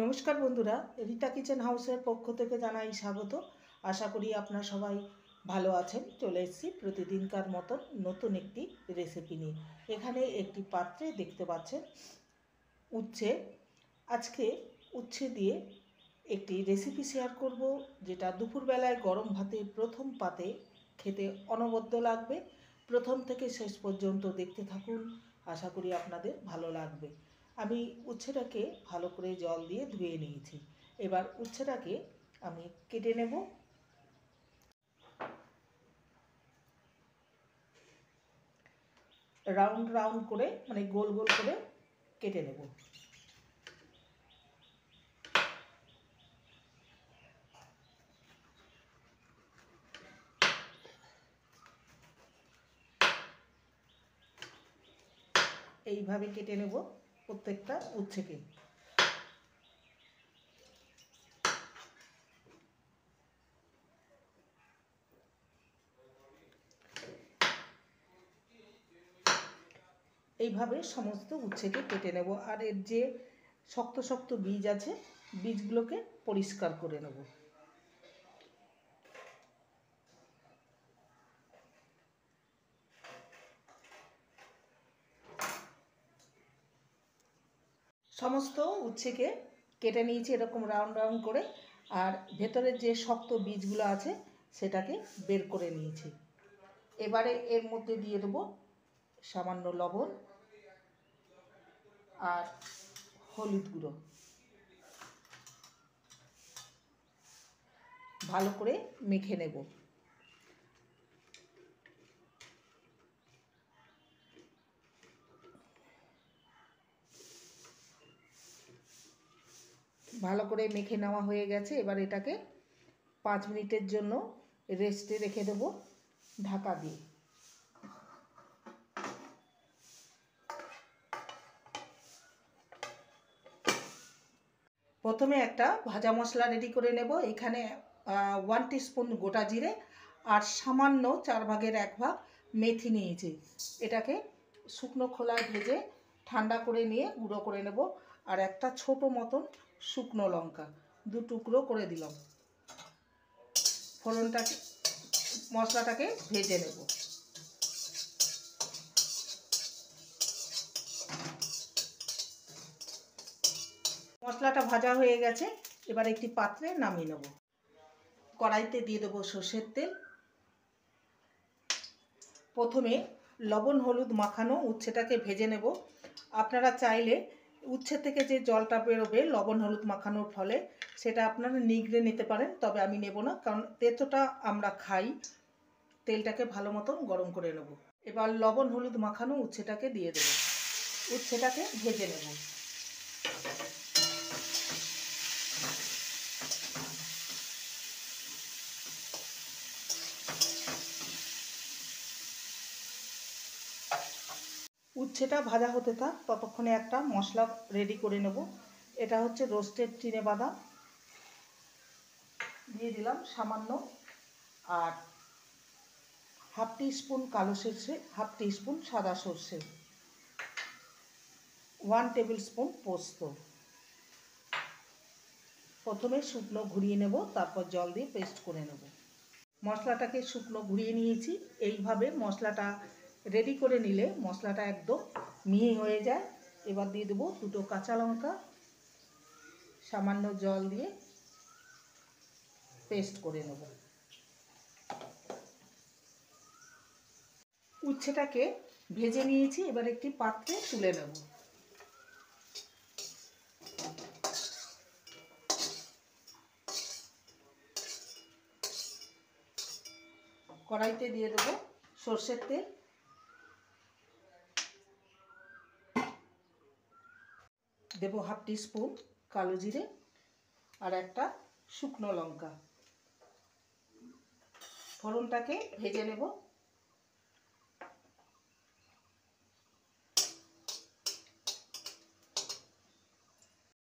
নমস্কার বন্ধুরা, রিতা কিচেন হাউসের পক্ষ থেকে জানাই স্বাগত। আশা করি আপনারা সবাই ভালো আছেন। চলে এসেছি প্রতিদিনকার মতন নতুন একটি রেসিপি নিয়ে। এখানে একটি পাত্রে দেখতে পাচ্ছেন উচ্ছে। আজকে উচ্ছে দিয়ে একটি রেসিপি শেয়ার করব, যেটা দুপুরবেলায় গরম ভাতে প্রথম পাতে খেতে অনবদ্য লাগবে। প্রথম থেকে শেষ পর্যন্ত দেখতে থাকুন, আশা করি আপনাদের ভালো লাগবে। আমি উচ্ছেটাকে ভালো করে জল দিয়ে ধুয়ে নিয়েছি। এবার উচ্ছেটাকে আমি কেটে নেব। রাউন্ড রাউন্ড করে, মানে গোল গোল করে কেটে নেব। এইভাবে কেটে নেব প্রত্যেকটা উচ্ছেকে। এইভাবে সমস্ত উচ্ছেকে কেটে নেব। আর এর যে শক্ত শক্ত বীজ আছে, বীজগুলোকে পরিষ্কার করে নেব। সমস্ত উচ্ছেকে কেটে নিয়েছি এরকম রাউন্ড রাউন্ড করে। আর ভেতরের যে শক্ত বীজগুলো আছে সেটাকে বের করে নিয়েছি। এবারে এর মধ্যে দিয়ে দেবো সামান্য লবণ আর হলুদ গুঁড়ো। ভালো করে মেখে নেব। ভালো করে মেখে নেওয়া হয়ে গেছে। এবার এটাকে 5 মিনিটের জন্য রেস্টে রেখে দেব ঢাকা দিয়ে। প্রথমে একটা ভাজা মশলা রেডি করে নেব। এখানে 1 টিস্পুন গোটা জিরে আর সামান্য 4 ভাগের 1 ভাগ মেথি নিয়েছি। এটাকে শুকনো খোলায় ভেজে ঠান্ডা করে নিয়ে গুঁড়ো করে নেব। আর একটা ছোট মতন শুকনো লঙ্কা 2 টুকরো করে দিলাম। ফোড়নটাকে, মশলাটাকে ভেজে নেব। মশলাটা ভাজা হয়ে গেছে। এবার একটি পাত্রে নামিয়ে নেব। কড়াইতে দিয়ে দেবো সর্ষের তেল। প্রথমে লবণ হলুদ মাখানো উচ্ছেটাকে ভেজে নেব। আপনারা চাইলে উচ্ছে থেকে যে জলটা বেরোবে লবণ হলুদ মাখানোর ফলে, সেটা আপনারা নিগড়ে নিতে পারেন, তবে আমি নেব না, কারণ তেতোটা আমরা খাই। তেলটাকে ভালো মতন গরম করে নেব। এবার লবণ হলুদ মাখানো উচ্ছেটাকে দিয়ে দেব। উচ্ছেটাকে ভেজে নেব। উচ্ছেটা ভাজা হতে থাক, ততক্ষণে একটা মশলা রেডি করে নেব। এটা হচ্ছে রোস্টেড চিনেবাদাম, দিয়ে দিলাম সামান্য। আর হাফ টিস্পুন কালো সর্ষে, হাফ টিস্পুন সাদা সর্ষে, 1 টেবিল স্পুন পোস্ত। প্রথমে শুকনো ঘুরিয়ে নেব, তারপর জল দিয়ে পেস্ট করে নেব। মশলাটাকে শুকনো ঘুরিয়ে নিয়েছি। এইভাবে মশলাটা রেডি করে নিলে মশলাটা একদম মিহি হয়ে যায়। এবার দিয়ে দেবো 2টো কাঁচা লঙ্কা, সামান্য জল দিয়ে পেস্ট করে নেব। উচ্ছেটাকে ভেজে নিয়েছি, এবার একটি পাত্রে তুলে নেব। কড়াইতে দিয়ে দেবো সর্ষের তেল। দেব হাফ টিস্পুন কালো জিরে আর একটা শুকনো লঙ্কা। ফোড়নটাকে ভেজে নেব।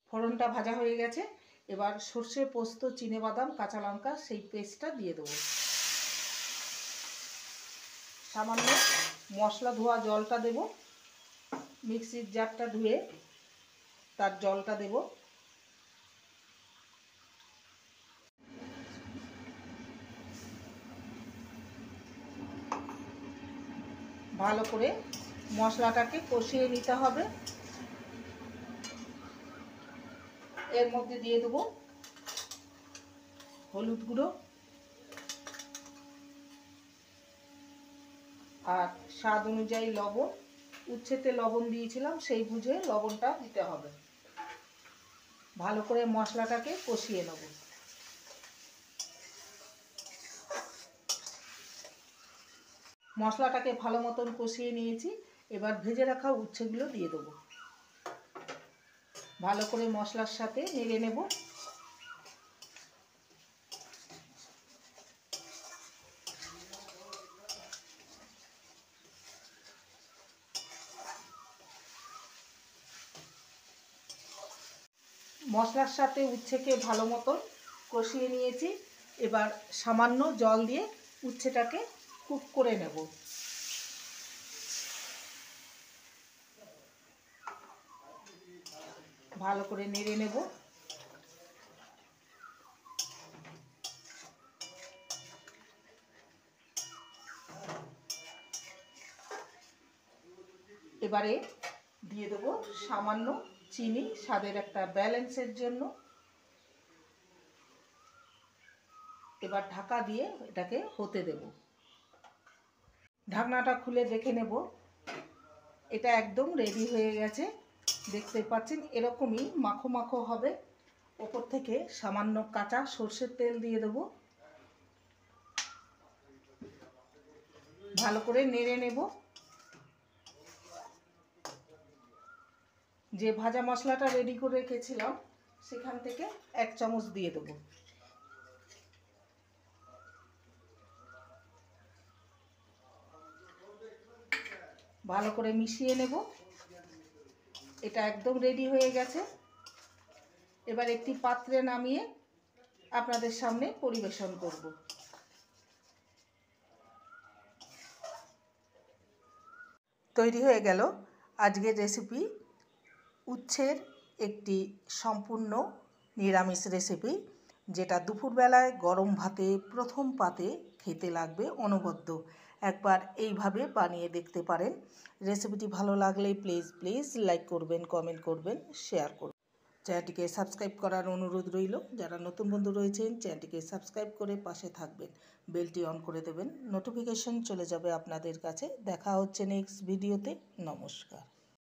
ফোড়নটা ভাজা হয়ে গেছে। এবার সর্ষে পোস্ত চিনেবাদাম কাঁচা লঙ্কা সেই পেস্টটা দিয়ে দেবো। সামান্য মশলা ধোয়া জলটা দেব। মিক্সির জারটা ধুয়ে তার জলটা দেব। ভালো করে মশলাটাকে কষিয়ে নিতে হবে। এর মধ্যে দিয়ে দেবো হলুদ গুঁড়ো আর স্বাদ অনুযায়ী লবণ। উচ্ছেতে লবণ দিয়েছিলাম, সেই বুঝে লবণটা দিতে হবে। ভালো করে মশলাটাকে কষিয়ে নেব। মশলাটাকে ভালো মতন কষিয়ে নিয়েছি। এবার ভেজে রাখা উচ্ছেগুলো দিয়ে দেবো। ভালো করে মশলার সাথে নেড়ে নেব। মশলার সাথে উচ্ছেকে ভালো মতন কষিয়ে নিয়েছি। এবার সামান্য জল দিয়ে উচ্ছেটাকে কুক করে নেব। ভালো করে নেড়ে নেব। এবারে দিয়ে দেবো সামান্য চিনি, স্বাদের একটা ব্যালেন্সের জন্য। এবার ঢাকা দিয়ে এটাকে হতে দেব। ঢাকনাটা খুলে দেখে নেব। এটা একদম রেডি হয়ে গেছে। দেখতে পাচ্ছেন এরকমই মাখো মাখো হবে। ওপর থেকে সামান্য কাঁচা সর্ষের তেল দিয়ে দেব। ভালো করে নেড়ে নেব। যে ভাজা মশলাটা রেডি করে রেখেছিলাম সেখান থেকে 1 চামচ দিয়ে দেব। ভালো করে মিশিয়ে নেব। এটা একদম রেডি হয়ে গেছে। এবার একটি পাত্রে নামিয়ে আপনাদের সামনে পরিবেশন করব। তৈরি হয়ে গেল আজকের রেসিপি, উচ্ছের একটি সম্পূর্ণ নিরামিষ রেসিপি, যেটা দুপুরবেলায় গরম ভাতে প্রথম পাতে খেতে লাগবে অনবদ্য। একবার এইভাবে বানিয়ে দেখতে পারেন। রেসিপিটি ভালো লাগলে প্লিজ লাইক করবেন, কমেন্ট করবেন, শেয়ার করবেন। চ্যানেলটিকে সাবস্ক্রাইব করার অনুরোধ রইল। যারা নতুন বন্ধু রয়েছেন চ্যানেলটিকে সাবস্ক্রাইব করে পাশে থাকবেন, বেলটি অন করে দেবেন, নোটিফিকেশন চলে যাবে আপনাদের কাছে। দেখা হচ্ছে নেক্সট ভিডিওতে। নমস্কার।